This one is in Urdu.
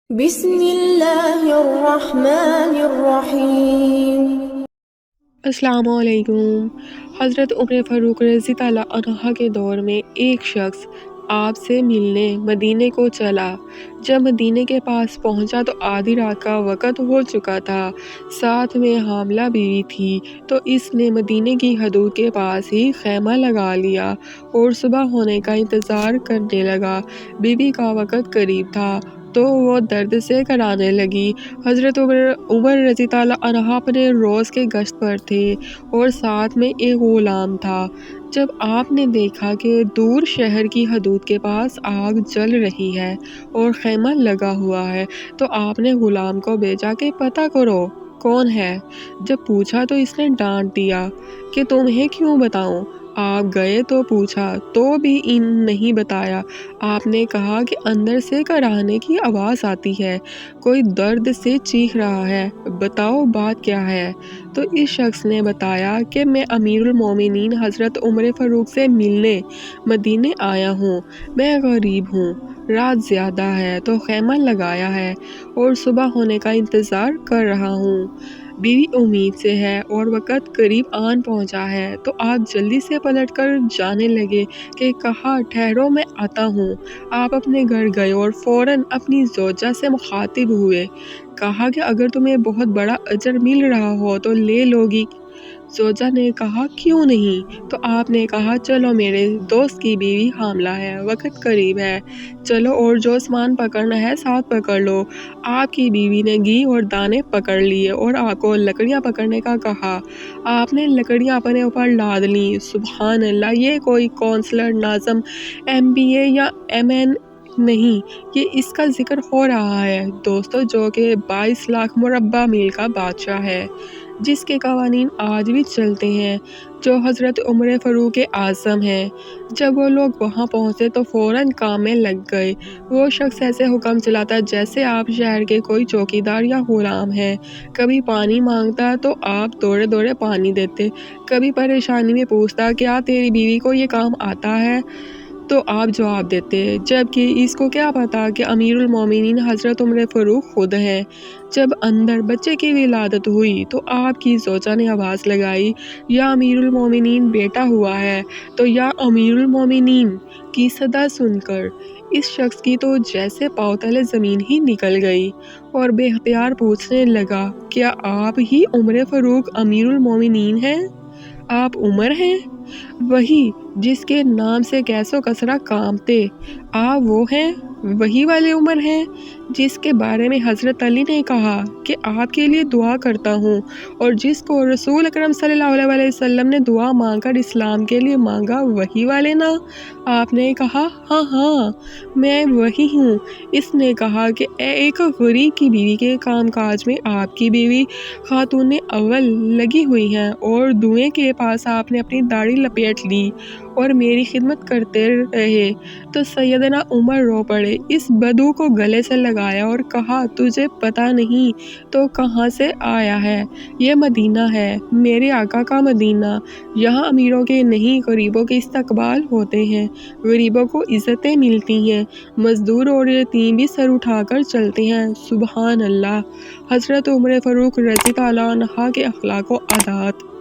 بسم اللہ الرحمن الرحیم۔ السلام علیکم۔ حضرت عمر فاروق رضی اللہ عنہ کے دور میں ایک شخص آپ سے ملنے مدینے کو چلا۔ جب مدینے کے پاس پہنچا تو آدھی رات کا وقت ہو چکا تھا، ساتھ میں حاملہ بیوی تھی، تو اس نے مدینے کی حدود کے پاس ہی خیمہ لگا لیا اور صبح ہونے کا انتظار کرنے لگا۔ بیوی کا وقت قریب تھا تو وہ درد سے کرانے لگی۔ حضرت عمر رضی اللہ عنہ اپنے روز کے گشت پر تھے اور ساتھ میں ایک غلام تھا۔ جب آپ نے دیکھا کہ دور شہر کی حدود کے پاس آگ جل رہی ہے اور خیمہ لگا ہوا ہے تو آپ نے غلام کو بھیجا کہ پتہ کرو کون ہے۔ جب پوچھا تو اس نے ڈانٹ دیا کہ تمہیں کیوں بتاؤں۔ آپ گئے تو پوچھا تو بھی نہیں بتایا۔ آپ نے کہا کہ اندر سے کراہنے کی آواز آتی ہے، کوئی درد سے چیخ رہا ہے، بتاؤ بات کیا ہے۔ تو اس شخص نے بتایا کہ میں امیر المومنین حضرت عمر فاروق سے ملنے مدینے آیا ہوں، میں غریب ہوں، رات زیادہ ہے تو خیمہ لگایا ہے اور صبح ہونے کا انتظار کر رہا ہوں۔ بیوی امید سے ہے اور وقت قریب آن پہنچا ہے۔ تو آپ جلدی سے پلٹ کر جانے لگے کہ کہا ٹھہرو میں آتا ہوں۔ آپ اپنے گھر گئے اور فوراً اپنی زوجہ سے مخاطب ہوئے، کہا کہ اگر تمہیں بہت بڑا اجر مل رہا ہو تو لے لو گی۔ زوجہ نے کہا کیوں نہیں؟ تو آپ نے کہا چلو میرے دوست کی بیوی حاملہ ہے، وقت قریب ہے، چلو اور جو سامان پکڑنا ہے ساتھ پکڑ لو۔ آپ کی بیوی نے گھی اور دانے پکڑ لیے اور آپ کو لکڑیاں پکڑنے کا کہا۔ آپ نے لکڑیاں اپنے اوپر لاد لیں۔ سبحان اللہ، یہ کوئی کونسلر، ناظم، MBA یا MN نہیں، یہ اس کا ذکر ہو رہا ہے دوستو جو کہ 22 لاکھ مربع میل کا بادشاہ ہے، جس کے قوانین آج بھی چلتے ہیں، جو حضرت عمر فاروق اعظم ہیں۔ جب وہ لوگ وہاں پہنچے تو فوراً کام میں لگ گئے۔ وہ شخص ایسے حکم چلاتا جیسے آپ شہر کے کوئی چوکیدار یا غلام ہیں۔ کبھی پانی مانگتا تو آپ دوڑے دوڑے پانی دیتے، کبھی پریشانی میں پوچھتا کیا تیری بیوی کو یہ کام آتا ہے تو آپ جواب دیتے، جبکہ اس کو کیا پتا کہ امیر المومنین حضرت عمر فاروق خود ہیں۔ جب اندر بچے کی ولادت ہوئی تو آپ کی زوجہ نے آواز لگائی، یا امیر المومنین بیٹا ہوا ہے، تو یا امیر المومنین کی صدا سن کر اس شخص کی تو جیسے پاؤں تلے زمین ہی نکل گئی اور بے اختیار پوچھنے لگا کیا آپ ہی عمر فاروق امیر المومنین ہیں؟ آپ عمر ہیں؟ وہی جس کے نام سے کیس و کسرہ کانپتے، آپ وہ ہیں؟ وہی والے عمر ہیں جس کے بارے میں حضرت علی نے کہا کہ آپ کے لیے دعا کرتا ہوں، اور جس کو رسول اکرم صلی اللہ علیہ وسلم نے دعا مانگ کر اسلام کے لیے مانگا، وہی والے نا؟ آپ نے کہا ہاں ہاں میں وہی ہوں۔ اس نے کہا کہ ایک غریب کی بیوی کے کام کاج میں آپ کی بیوی خاتون اول لگی ہوئی ہیں، اور دھوئیں کے پاس آپ نے اپنی داڑھی لپیٹ لی اور میری خدمت کرتے رہے۔ تو سیدنا عمر رو پڑے، اس بدو کو گلے سے لگایا اور کہا تجھے پتہ نہیں تو کہاں سے آیا ہے؟ یہ مدینہ ہے، میرے آقا کا مدینہ، یہاں امیروں کے نہیں غریبوں کے استقبال ہوتے ہیں، غریبوں کو عزتیں ملتی ہیں، مزدور اور یتیم بھی سر اٹھا کر چلتے ہیں۔ سبحان اللہ۔ حضرت عمر فاروق رضی اللہ عنہ کے اخلاق و عادات۔